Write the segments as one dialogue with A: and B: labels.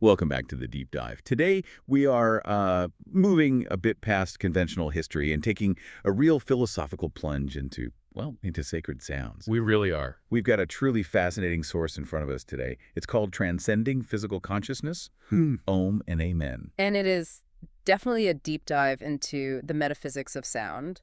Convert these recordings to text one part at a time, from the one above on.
A: Welcome back to the Deep Dive. Today, we are moving a bit past conventional history and taking a real philosophical plunge into, well, into sacred sounds.
B: We really are.
A: We've got a truly fascinating source in front of us today. It's called Transcending Physical Consciousness, Ohm and Amen.
C: And it is definitely a deep dive into the metaphysics of sound.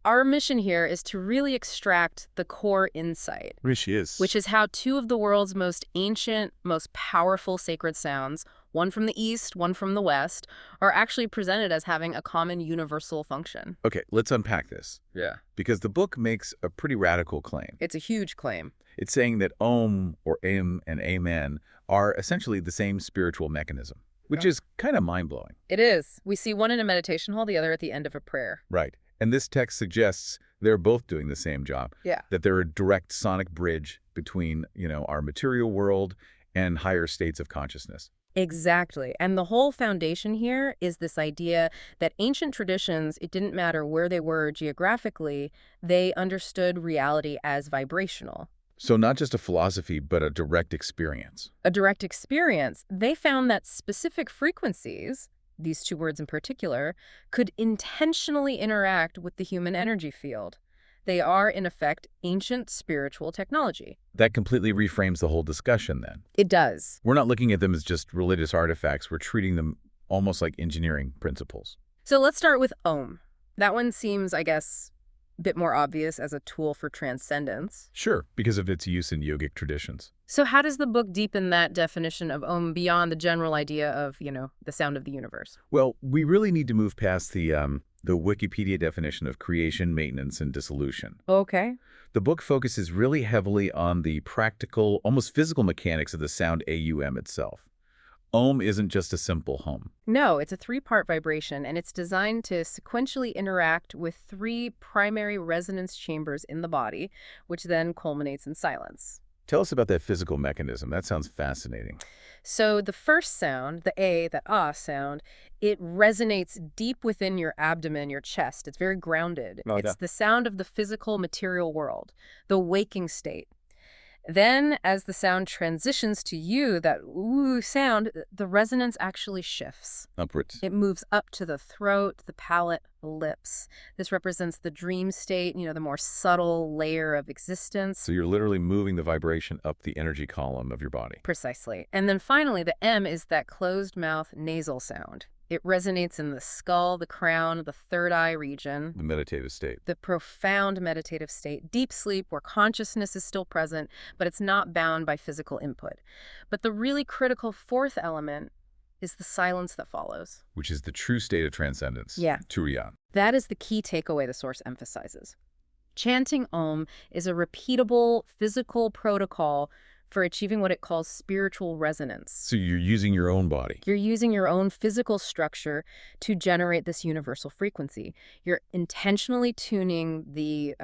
C: Our mission here is to really extract the core insight,
B: Which
C: which is how two of the world's most ancient, most powerful sacred sounds, one from the East, one from the West, are actually presented as having a common universal function.
A: Okay, let's unpack this.
C: Yeah.
A: Because the book makes a pretty radical claim.
C: It's a huge claim.
A: It's saying that Ohm, or Im, and Amen are essentially the same spiritual mechanism, which is kind of mind-blowing.
C: It is. We see one in a meditation hall, the other at the end of a prayer.
A: Right. And this text suggests they're both doing the same job.
C: Yeah.
A: That they're a direct sonic bridge between, our material world and higher states of consciousness.
C: Exactly. And the whole foundation here is this idea that ancient traditions, it didn't matter where they were geographically, they understood reality as vibrational.
A: So not just a philosophy, but a direct experience.
C: A direct experience. They found that specific frequencies, these two words in particular, could intentionally interact with the human energy field. They are, in effect, ancient spiritual technology.
A: That completely reframes the whole discussion then.
C: It does.
A: We're not looking at them as just religious artifacts. We're treating them almost like engineering principles.
C: So let's start with Ohm. That one seems, I guess, a bit more obvious as a tool for transcendence.
A: Sure, because of its use in yogic traditions.
C: So how does the book deepen that definition of Ohm beyond the general idea of, the sound of the universe?
A: Well, we really need to move past the Wikipedia definition of creation, maintenance, and dissolution.
C: Okay.
A: The book focuses really heavily on the practical, almost physical mechanics of the sound AUM itself. Ohm isn't just a simple hum.
C: No, it's a three-part vibration, and it's designed to sequentially interact with three primary resonance chambers in the body, which then culminates in silence.
A: Tell us about that physical mechanism. That sounds fascinating.
C: So the first sound, the A, that ah sound, it resonates deep within your abdomen, your chest. It's very grounded. It's the sound of the physical material world, the waking state. Then, as the sound transitions to you, that ooh sound, the resonance actually shifts.
A: Upwards.
C: It moves up to the throat, the palate, the lips. This represents the dream state, the more subtle layer of existence.
A: So you're literally moving the vibration up the energy column of your body.
C: Precisely. And then finally, the M is that closed mouth nasal sound. It resonates in the skull, the crown, the third eye region.
A: The meditative state.
C: The profound meditative state, deep sleep where consciousness is still present, but it's not bound by physical input. But the really critical fourth element is the silence that follows.
A: Which is the true state of transcendence.
C: Yeah.
A: Turiya.
C: That is the key takeaway the source emphasizes. Chanting Om is a repeatable physical protocol for achieving what it calls spiritual resonance.
A: So you're using your own body.
C: You're using your own physical structure to generate this universal frequency. You're intentionally tuning the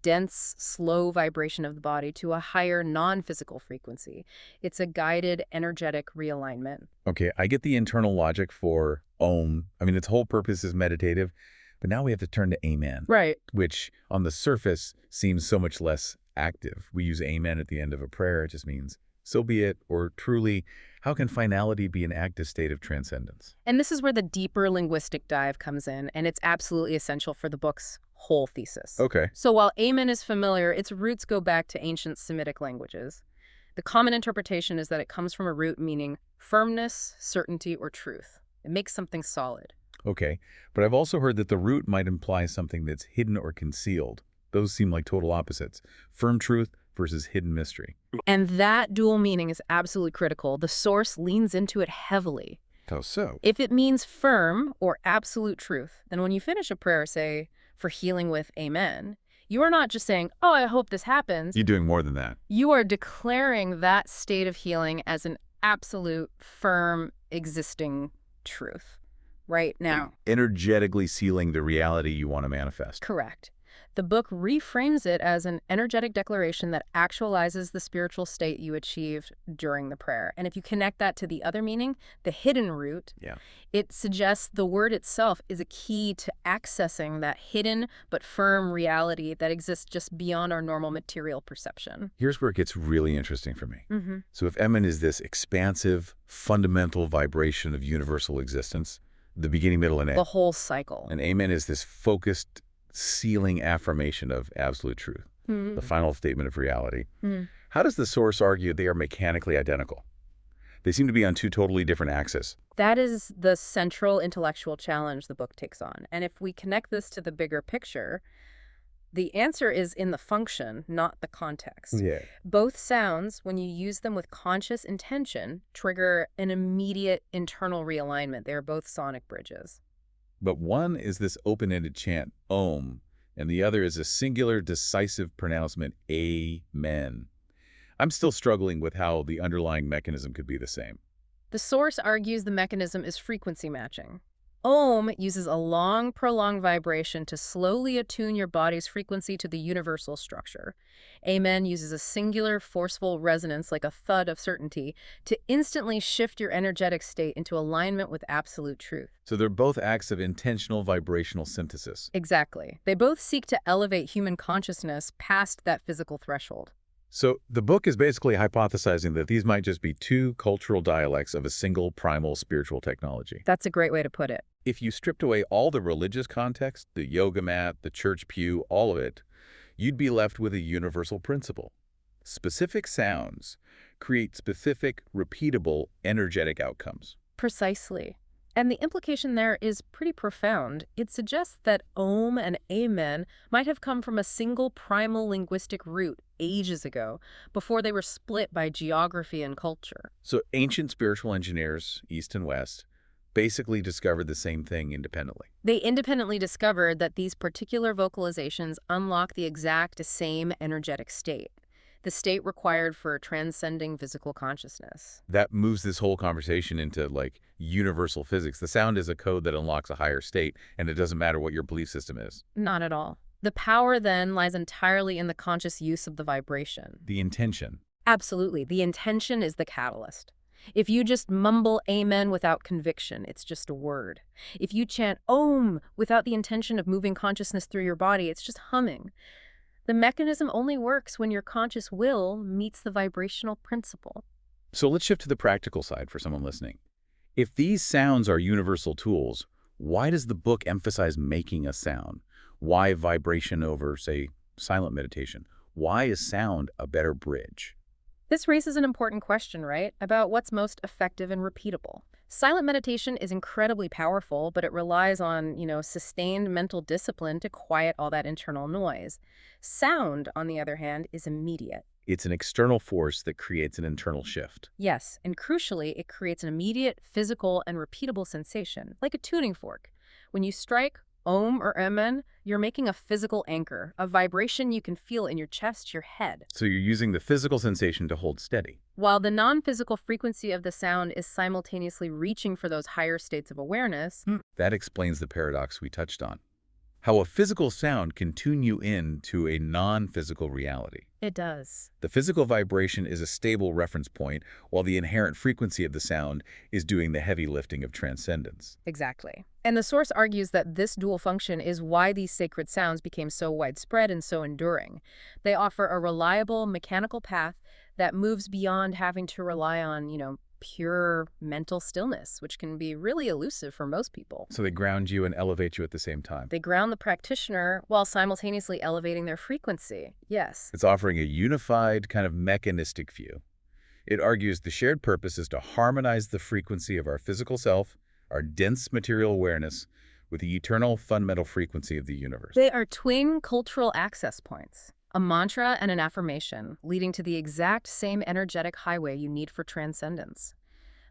C: dense, slow vibration of the body to a higher non-physical frequency. It's a guided, energetic realignment.
A: Okay, I get the internal logic for Om. I mean, its whole purpose is meditative, but now we have to turn to Amen.
C: Right.
A: Which, on the surface, seems so much less active. We use Amen at the end of a prayer. It just means, so be it, or truly, how can finality be an active state of transcendence?
C: And this is where the deeper linguistic dive comes in, and it's absolutely essential for the book's whole thesis.
A: Okay.
C: So while Amen is familiar, its roots go back to ancient Semitic languages. The common interpretation is that it comes from a root meaning firmness, certainty, or truth. It makes something solid.
A: Okay, but I've also heard that the root might imply something that's hidden or concealed. Those seem like total opposites. Firm truth versus hidden mystery.
C: And that dual meaning is absolutely critical. The source leans into it heavily.
A: How so?
C: If it means firm or absolute truth, then when you finish a prayer, say, for healing with Amen, you are not just saying, oh, I hope this happens.
A: You're doing more than that.
C: You are declaring that state of healing as an absolute, firm, existing truth right now.
A: Energetically sealing the reality you want to manifest.
C: Correct. The book reframes it as an energetic declaration that actualizes the spiritual state you achieved during the prayer. And if you connect that to the other meaning, the hidden root,
A: Yeah.
C: it suggests the word itself is a key to accessing that hidden but firm reality that exists just beyond our normal material perception.
A: Here's where it gets really interesting for me.
C: Mm-hmm.
A: So if Emin is this expansive, fundamental vibration of universal existence, the beginning, middle, and end,
C: The whole cycle.
A: and Amen is this focused, sealing affirmation of absolute truth, the final statement of reality. How does the source argue they are mechanically identical? They seem to be on two totally different axes.
C: That is the central intellectual challenge the book takes on. And if we connect this to the bigger picture, the answer is in the function, not the context.
A: Yeah.
C: Both sounds, when you use them with conscious intention, trigger an immediate internal realignment. They are both sonic bridges.
A: But one is this open-ended chant, Ohm, and the other is a singular, decisive pronouncement, Amen. I'm still struggling with how the underlying mechanism could be the same.
C: The source argues the mechanism is frequency matching. Ohm uses a long, prolonged vibration to slowly attune your body's frequency to the universal structure. Amen uses a singular, forceful resonance like a thud of certainty to instantly shift your energetic state into alignment with absolute truth.
A: So they're both acts of intentional vibrational synthesis.
C: Exactly. They both seek to elevate human consciousness past that physical threshold.
A: So the book is basically hypothesizing that these might just be two cultural dialects of a single primal spiritual technology.
C: That's a great way to put it.
A: If you stripped away all the religious context, the yoga mat, the church pew, all of it, you'd be left with a universal principle. Specific sounds create specific, repeatable, energetic outcomes.
C: Precisely. And the implication there is pretty profound. It suggests that Ohm and Amen might have come from a single primal linguistic root ages ago, before they were split by geography and culture.
A: So ancient spiritual engineers, East and West, basically discovered the same thing independently.
C: They independently discovered that these particular vocalizations unlock the exact same energetic state, the state required for transcending physical consciousness.
A: That moves this whole conversation into, like, universal physics. The sound is a code that unlocks a higher state, and it doesn't matter what your belief system is.
C: Not at all. The power then lies entirely in the conscious use of the vibration.
A: The intention.
C: Absolutely. The intention is the catalyst. If you just mumble Amen without conviction, it's just a word. If you chant Om without the intention of moving consciousness through your body, it's just humming. The mechanism only works when your conscious will meets the vibrational principle.
A: So let's shift to the practical side for someone listening. If these sounds are universal tools, why does the book emphasize making a sound? Why vibration over, say, silent meditation? Why is sound a better bridge?
C: This raises an important question, right? About what's most effective and repeatable. Silent meditation is incredibly powerful, but it relies on, sustained mental discipline to quiet all that internal noise. Sound, on the other hand, is immediate.
A: It's an external force that creates an internal shift.
C: Yes, and crucially, it creates an immediate, physical, and repeatable sensation, like a tuning fork. When you strike Om or Amen, you're making a physical anchor, a vibration you can feel in your chest, your head.
A: So you're using the physical sensation to hold steady.
C: While the non-physical frequency of the sound is simultaneously reaching for those higher states of awareness.
A: That explains the paradox we touched on. How a physical sound can tune you in to a non-physical reality.
C: It does.
A: The physical vibration is a stable reference point, while the inherent frequency of the sound is doing the heavy lifting of transcendence.
C: Exactly. And the source argues that this dual function is why these sacred sounds became so widespread and so enduring. They offer a reliable mechanical path that moves beyond having to rely on, pure mental stillness, which can be really elusive for most people.
A: So they ground you and elevate you at the same time.
C: They ground the practitioner while simultaneously elevating their frequency. Yes.
A: It's offering a unified, kind of mechanistic view. It argues the shared purpose is to harmonize the frequency of our physical self, our dense material awareness, with the eternal fundamental frequency of the universe.
C: They are twin cultural access points. A mantra and an affirmation, leading to the exact same energetic highway you need for transcendence.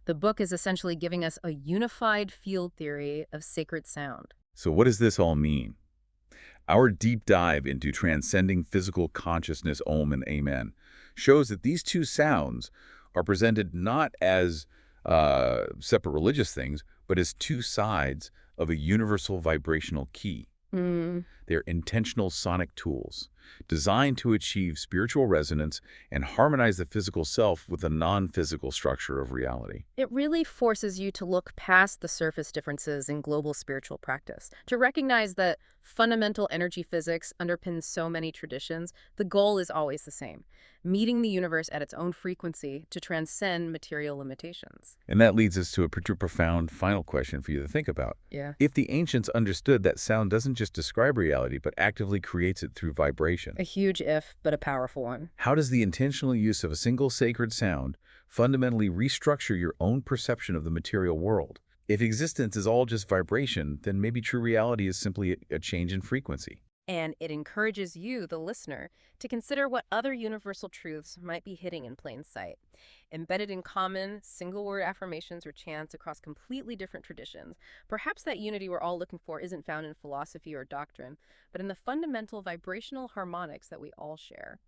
C: The book is essentially giving us a unified field theory of sacred sound.
A: So what does this all mean? Our deep dive into transcending physical consciousness, Ohm and Amen, shows that these two sounds are presented not as separate religious things, but as two sides of a universal vibrational key. They're intentional sonic tools, designed to achieve spiritual resonance and harmonize the physical self with the non-physical structure of reality.
C: It really forces you to look past the surface differences in global spiritual practice, to recognize that fundamental energy physics underpins so many traditions. The goal is always the same: meeting the universe at its own frequency to transcend material limitations.
A: And that leads us to a pretty profound final question for you to think about.
C: Yeah.
A: If the ancients understood that sound doesn't just describe reality, but actively creates it through vibration,
C: A huge if, but a powerful one.
A: how does the intentional use of a single sacred sound fundamentally restructure your own perception of the material world? If existence is all just vibration, then maybe true reality is simply a change in frequency.
C: And it encourages you, the listener, to consider what other universal truths might be hiding in plain sight, embedded in common, single-word affirmations or chants across completely different traditions. Perhaps that unity we're all looking for isn't found in philosophy or doctrine, but in the fundamental vibrational harmonics that we all share.